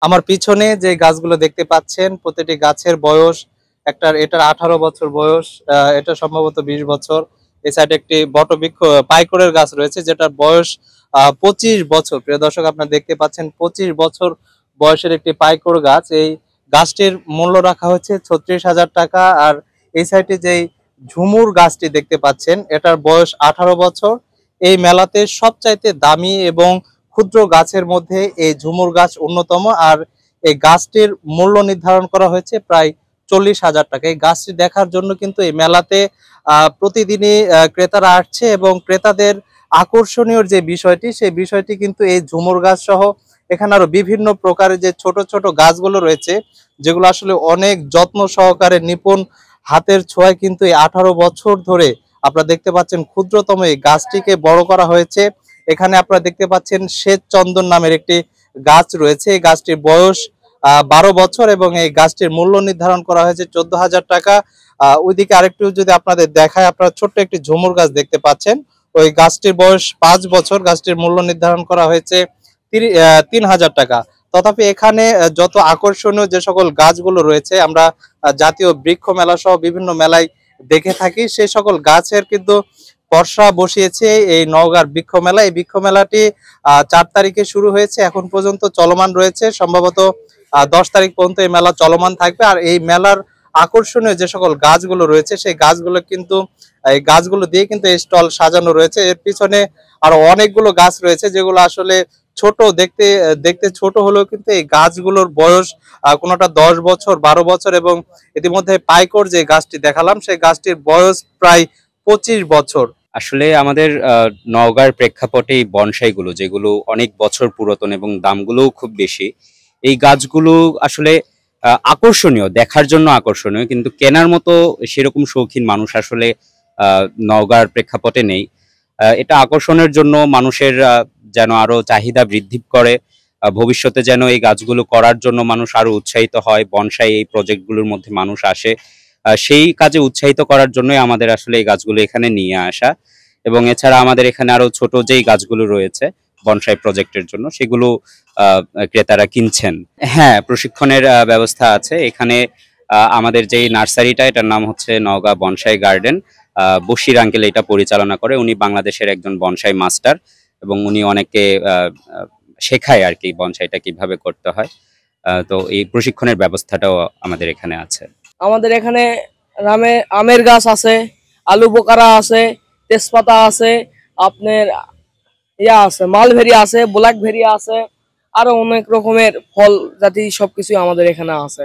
আমার পিছনে যে গাছগুলো দেখতে পাচ্ছেন প্রতিটি গাছের বয়স এটার 18 বছর বয়স, এটা সম্ভবত 20 বছর। এই সাইডে একটি বটবৃক্ষ পাইকরের গাছ রয়েছে যেটার বয়স 25 বছর। প্রিয় দর্শক, আপনারা দেখতে পাচ্ছেন 25 বছর বয়সের একটি পাইকর গাছ। এই গাছটির মূল্য রাখা হচ্ছে 36,000 টাকা। আর এই সাইডে যেই ঝুমুর গাছটি দেখতে পাচ্ছেন এটার বয়স 18 বছর। এই মেলাতে সবচাইতে দামি এবং ক্ষুদ্র গাছের মধ্যে এই ঝুমুর গাছ অন্যতম। আর এই গাছটির মূল্য নির্ধারণ করা হয়েছে প্রায় 40,000 টাকা। এই গাছটি দেখার জন্য কিন্তু এই মেলাতে প্রতিদিনই ক্রেতারা আসছে, এবং ক্রেতাদের আকর্ষণীয় যে বিষয়টি সেই বিষয়টি কিন্তু এই ঝুমুর গাছ সহ এখানে আরো বিভিন্ন প্রকারের যে ছোট ছোট গাছগুলো রয়েছে, যেগুলো আসলে অনেক যত্ন সহকারে নিপুণ হাতের ছোঁয়ায় কিন্তু এই 18 বছর ধরে আপনারা দেখতে পাচ্ছেন ক্ষুদ্রতম এই গাছটিকে বড় করা হয়েছে। এখানে আপনারা দেখতে পাচ্ছেন শ্বেত চন্দন নামের একটি গাছ রয়েছে। এই গাছটির বয়স 12 বছর, এবং এই গাছটির মূল্য নির্ধারণ করা হয়েছে 14,000 টাকা। ওইদিকে আরেকটু যদি আপনাদের দেখায়, আপনারা ছোট্ট একটি ঝুমুর গাছ দেখতে পাচ্ছেন। ওই গাছটির বয়স 5 বছর। গাছটির মূল্য নির্ধারণ করা হয়েছে 3,000 টাকা। তথাপি এখানে যত আকর্ষণীয় যে সকল গাছগুলো রয়েছে আমরা জাতীয় বৃক্ষ মেলা সহ বিভিন্ন মেলায় দেখে থাকি, সেই সকল গাছের কিন্তু পর্ষা বসিয়েছে এই নওগাঁর বৃক্ষ মেলা। এই বৃক্ষ মেলাটি 4 তারিখে শুরু হয়েছে, এখন পর্যন্ত চলমান রয়েছে। সম্ভবত 10 তারিখ পর্যন্ত এই মেলা চলমান থাকবে। আর এই মেলার আকর্ষণীয় যে সকল গাছগুলো রয়েছে সেই গাছগুলো কিন্তু এই গাছগুলো দিয়ে কিন্তু এই স্টল সাজানো রয়েছে। এর পিছনে আরো অনেকগুলো গাছ রয়েছে যেগুলো আসলে ছোট দেখতে, দেখতে ছোট হলেও কিন্তু এই গাছগুলোর বয়স কোনোটা 10 বছর, 12 বছর, এবং ইতিমধ্যে পাইকর যে গাছটি দেখালাম সেই গাছটির বয়স প্রায় 25 বছর। আসলে আমাদের নওগাঁর প্রেক্ষাপটে এই বনসাইগুলো যেগুলো অনেক বছর পুরাতন এবং দামগুলোও খুব বেশি, এই গাছগুলো আসলে আকর্ষণীয়, দেখার জন্য আকর্ষণীয়, কিন্তু কেনার মতো সেরকম শৌখিন মানুষ আসলে নওগাঁর প্রেক্ষাপটে নেই। এটা আকর্ষণের জন্য মানুষের যেন আরো চাহিদা বৃদ্ধি করে, ভবিষ্যতে যেন এই গাছগুলো করার জন্য মানুষ আরো উৎসাহিত হয়, বনসাই এই প্রজেক্টগুলোর মধ্যে মানুষ আসে, সেই কাজে উৎসাহিত করার জন্যই আমাদের আসলে এই গাছগুলো এখানে নিয়ে আসা। এবং এছাড়া আমাদের এখানে আরো ছোট যেই গাছগুলো রয়েছে বনসাই প্রজেক্টের জন্য সেগুলো ক্রেতারা কিনছেন। হ্যাঁ, প্রশিক্ষণের ব্যবস্থা আছে এখানে। আমাদের যেই নার্সারিটা, এটার নাম হচ্ছে Naogaon bonsai garden. Bashir uncle এটা পরিচালনা করে। উনি বাংলাদেশের একজন বনসাই মাস্টার, এবং উনি অনেককে শেখায় আর কি বনসাইটা কিভাবে করতে হয়। তো এই প্রশিক্ষণের ব্যবস্থাটাও আমাদের এখানে আছে। আমাদের এখানে আমের গাছ আছে, আলু বোকারা আছে, তেজপাতা আছে, আপনার আছে মালভেরি আছে, ব্ল্যাকভেরি আছে, আরো অনেক রকমের ফল জাতি সবকিছু আমাদের এখানে আছে।